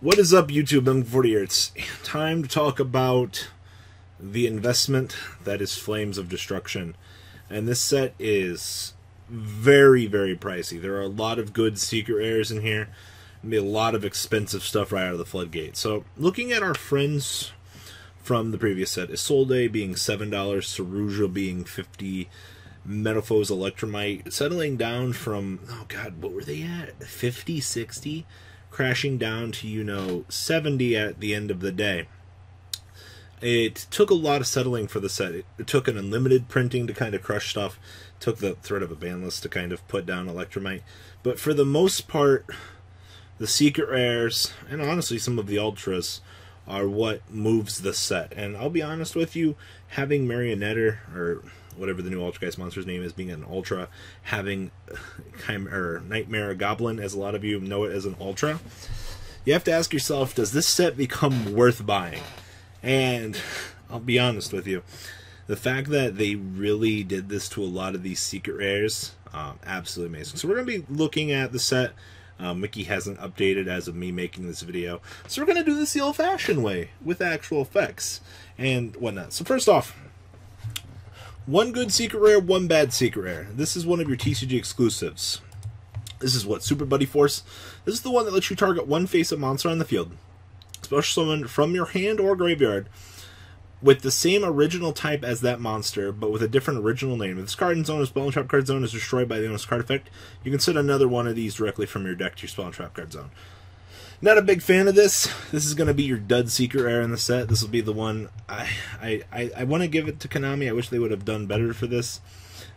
What is up, YouTube? M40 here. It's time to talk about the investment that is Flames of Destruction. And this set is very, very pricey. There are a lot of good secret rares in here. And a lot of expensive stuff right out of the floodgate. So, looking at our friends from the previous set, Isolde being $7, Saruja being $50, Metalfoes Electromite settling down from, oh god, what were they at? 50, 60? Crashing down to, 70 at the end of the day. It took a lot of settling for the set. It took an unlimited printing to kind of crush stuff. It took the threat of a ban list to kind of put down Electromite. But for the most part, the secret rares, and honestly some of the ultras, are what moves the set. And I'll be honest with you, having Marionetter, or whatever the new Ultrageist monster's name is, being an ultra, having Nightmare Goblin, as a lot of you know it as an ultra, you have to ask yourself, does this set become worth buying? And I'll be honest with you, the fact that they really did this to a lot of these secret rares, absolutely amazing. So we're going to be looking at the set. Mickey hasn't updated as of me making this video, so we're going to do this the old-fashioned way, with actual effects and whatnot. So first off, one good secret rare, one bad secret rare. This is one of your TCG exclusives. This is what? Super Buddy Force. This is the one that lets you target one face-up monster on the field, special summon from your hand or graveyard, with the same original type as that monster, but with a different original name. If this card in zone or spell and trap card zone is destroyed by the owner's card effect, you can set another one of these directly from your deck to your spell and trap card zone. Not a big fan of this. This is going to be your dud secret rare in the set. This will be the one I want to give it to Konami. I wish they would have done better for this,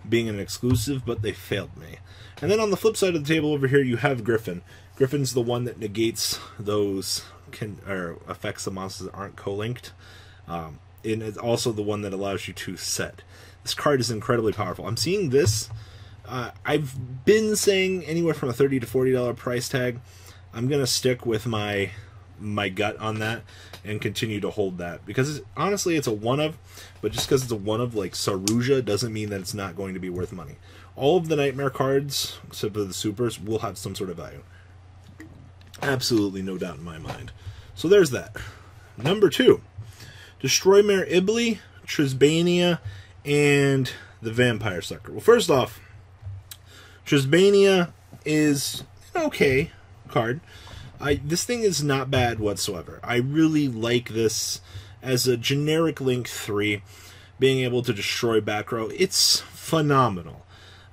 being an exclusive, but they failed me. And then on the flip side of the table over here, you have Griffin. Griffin's the one that negates those, or affects the monsters that aren't co-linked. And it's also the one that allows you to set. This card is incredibly powerful. I'm seeing this. I've been saying anywhere from a $30 to $40 price tag. I'm going to stick with my gut on that and continue to hold that. Because honestly, it's a one-of, but just because it's a one-of, like Saruja, doesn't mean that it's not going to be worth money. All of the Nightmare cards, except for the Supers, will have some sort of value. Absolutely no doubt in my mind. So there's that. Number 2. Destroymare Ibly, Trisbania, and the Vampire Sucker. Well, first off, Trisbania is an okay card. This thing is not bad whatsoever. I really like this as a generic Link 3, being able to destroy back row. It's phenomenal.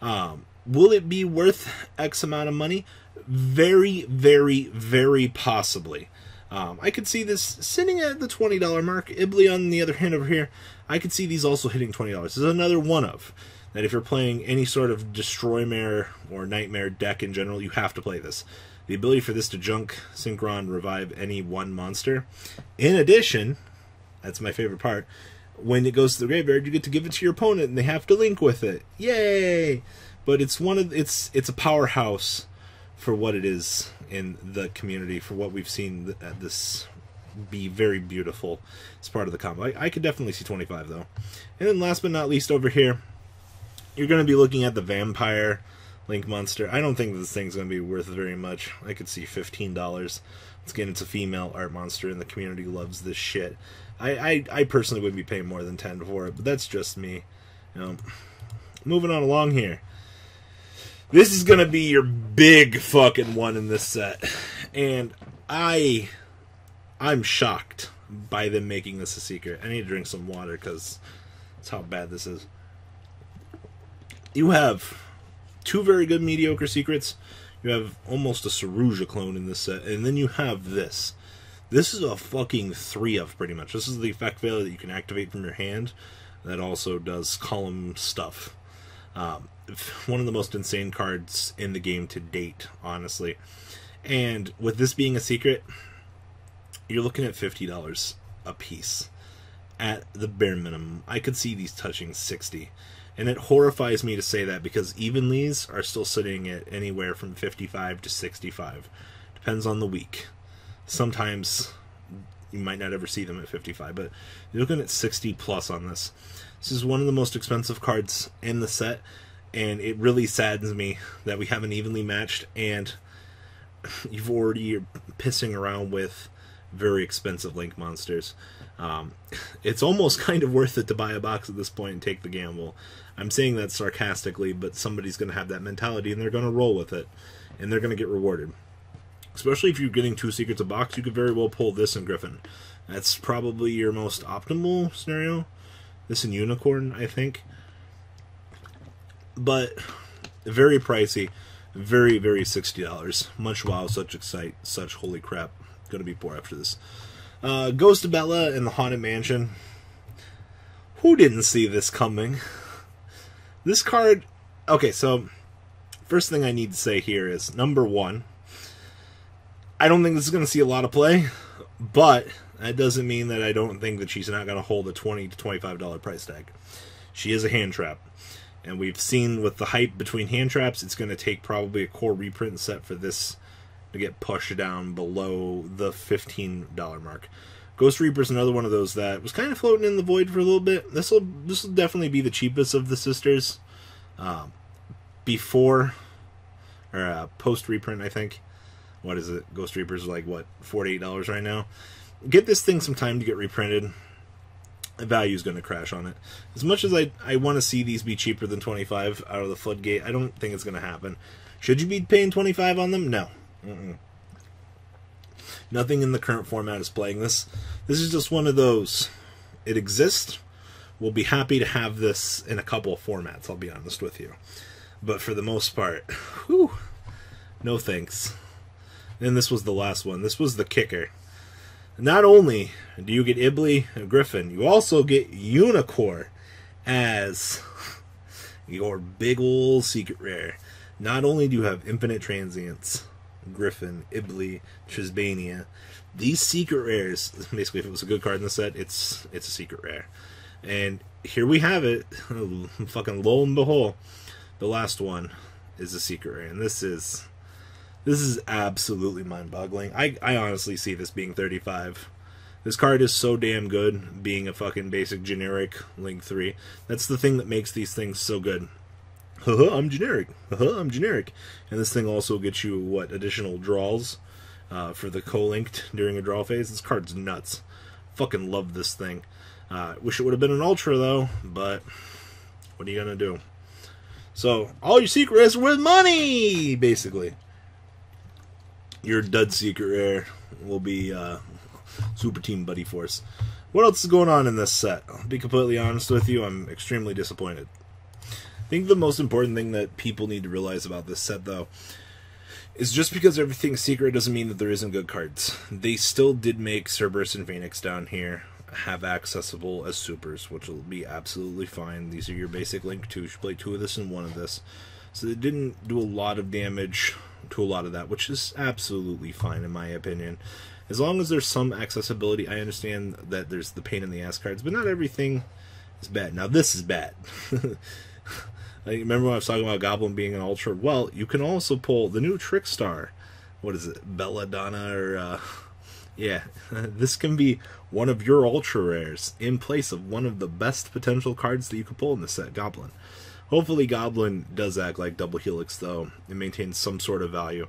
Will it be worth X amount of money? Very, very, very possibly. I could see this sitting at the $20 mark. Ibly, on the other hand, over here, I could see these also hitting $20. This is another one-of that if you're playing any sort of Destroymare or Nightmare deck in general, you have to play this. The ability for this to junk, synchron, revive any one monster. In addition, that's my favorite part, when it goes to the graveyard, you get to give it to your opponent and they have to link with it. Yay! But it's a powerhouse for what it is in the community, for what we've seen this be very beautiful as part of the combo. I could definitely see 25 though. And then last but not least over here, you're going to be looking at the Vampire Link monster. I don't think this thing's going to be worth very much. I could see $15. Once again, it's a female art monster and the community loves this shit. I personally wouldn't be paying more than 10 for it, but that's just me. Moving on along here. This is going to be your big fucking one in this set. And I'm shocked by them making this a secret. I need to drink some water because that's how bad this is. You have 2 very good mediocre secrets. You have almost a Saruja clone in this set. And then you have this. This is a fucking 3-of pretty much. This is the effect failure that you can activate from your hand. That also does column stuff. One of the most insane cards in the game to date, honestly. And with this being a secret, you're looking at $50 a piece at the bare minimum. I could see these touching 60. And it horrifies me to say that because even these are still sitting at anywhere from 55 to 65. Depends on the week. Sometimes you might not ever see them at 55, but you're looking at 60 plus on this. This is one of the most expensive cards in the set, and it really saddens me that we haven't evenly matched. And you've already pissing around with very expensive Link monsters. It's almost kind of worth it to buy a box at this point and take the gamble. I'm saying that sarcastically, but somebody's going to have that mentality and they're going to roll with it, and they're going to get rewarded. Especially if you're getting 2 secrets a box, you could very well pull this and Griffin. That's probably your most optimal scenario. This and Unicorn, I think. But very pricey. Very, very $60. Much wow, such excite, such holy crap. Gonna be poor after this. Ghost of Bella and the Haunted Mansion. Who didn't see this coming? This card... Okay, so... First thing I need to say here is, number 1... I don't think this is going to see a lot of play, but that doesn't mean that I don't think that she's not going to hold a $20 to $25 price tag. She is a hand trap, and we've seen with the hype between hand traps, it's going to take probably a core reprint set for this to get pushed down below the $15 mark. Ghost Reaper's another one of those that was kind of floating in the void for a little bit. This will definitely be the cheapest of the sisters, before or post reprint, I think. What is it? Ghost Reaper's like, what, $48 right now? Get this thing some time to get reprinted. The value is going to crash on it. As much as I want to see these be cheaper than $25 out of the floodgate, I don't think it's going to happen. Should you be paying $25 on them? No. Nothing in the current format is playing this. This is just one of those. It exists. We'll be happy to have this in a couple of formats, I'll be honest with you. But for the most part, whew, no thanks. And this was the last one. This was the kicker. Not only do you get Ibly and Griffin, you also get Unicorn as your big ol' secret rare. Not only do you have Infinite Transients, Griffin, Ibly, Trisbania, these secret rares, basically if it was a good card in the set, it's a secret rare. And here we have it, fucking lo and behold, the last one is a secret rare. And this is absolutely mind-boggling. I honestly see this being $35. This card is so damn good, being a fucking basic generic Link 3. That's the thing that makes these things so good. Haha, I'm generic. Haha, I'm generic. And this thing also gets you, what, additional draws for the co-linked during a draw phase. This card's nuts. Fucking love this thing. Wish it would have been an Ultra, though, but what are you gonna do? So, all your secrets with money, basically. Your dud secret rare will be Super Team Buddy Force. What else is going on in this set? I'll be completely honest with you, I'm extremely disappointed. I think the most important thing that people need to realize about this set, though, is just because everything's secret doesn't mean that there isn't good cards. They still did make Cerberus and Phoenix down here have accessible as supers, which will be absolutely fine. These are your basic Link 2. You should play 2 of this and 1 of this. So they didn't do a lot of damage to a lot of that, which is absolutely fine in my opinion. As long as there's some accessibility, I understand that there's the pain in the ass cards, but not everything is bad. Now this is bad. Remember when I was talking about Goblin being an Ultra? Well, you can also pull the new Trickstar. What is it? Belladonna or... yeah, this can be one of your Ultra Rares in place of one of the best potential cards that you could pull in this set, Goblin. Hopefully Goblin does act like Double Helix, though, and maintains some sort of value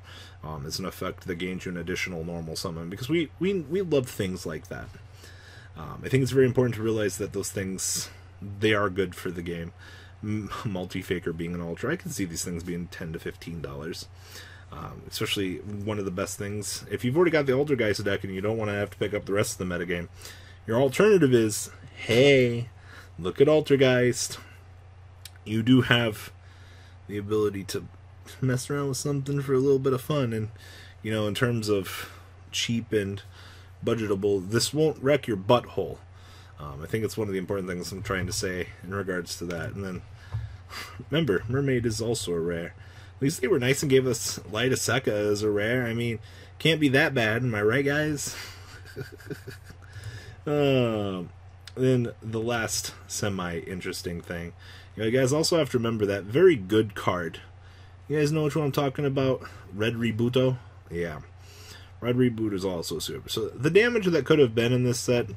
as an effect that gains you an additional normal summon, because we love things like that. I think it's very important to realize that those things, they are good for the game. Multi-Faker being an Ultra, I can see these things being $10 to $15. Especially one of the best things, if you've already got the Altergeist deck and you don't want to have to pick up the rest of the metagame, your alternative is, hey, look at Altergeist. You do have the ability to mess around with something for a little bit of fun, and you know, in terms of cheap and budgetable, this won't wreck your butthole. I think it's one of the important things I'm trying to say in regards to that. And then remember, Mermaid is also a rare. At least they were nice and gave us Light of Sekka as a rare. I mean, can't be that bad, am I right, guys? Then the last semi-interesting thing. You guys also have to remember that very good card. You guys know which one I'm talking about? Red Rebooto? Yeah. Red Reboot is also super. So the damage that could have been in this set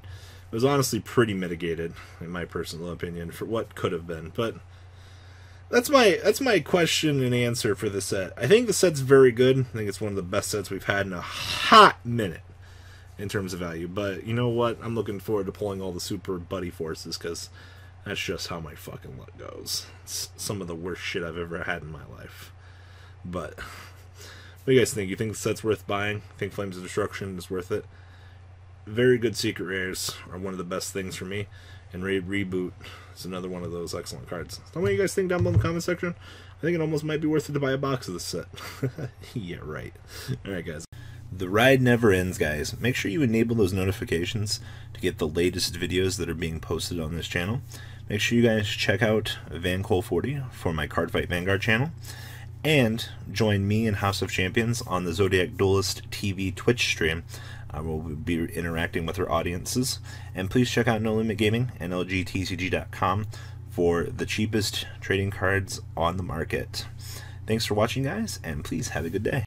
was honestly pretty mitigated, in my personal opinion, for what could have been. But that's my question and answer for the set. I think the set's very good. I think it's one of the best sets we've had in a hot minute in terms of value. But you know what? I'm looking forward to pulling all the Super Buddy Forces, because that's just how my fucking luck goes. It's some of the worst shit I've ever had in my life. But what do you guys think? You think the set's worth buying? Think Flames of Destruction is worth it? Very good secret rares are one of the best things for me, and Raid Reboot is another one of those excellent cards. Tell me what you guys think down below in the comment section. I think it almost might be worth it to buy a box of this set. Yeah, right. Alright, guys. The ride never ends, guys. Make sure you enable those notifications to get the latest videos that are being posted on this channel. Make sure you guys check out VanCole40 for my Cardfight Vanguard channel. And join me and House of Champions on the Zodiac Duelist TV Twitch stream. I will be interacting with our audiences. And please check out No Limit Gaming and LGTCG.com for the cheapest trading cards on the market. Thanks for watching, guys, and please have a good day.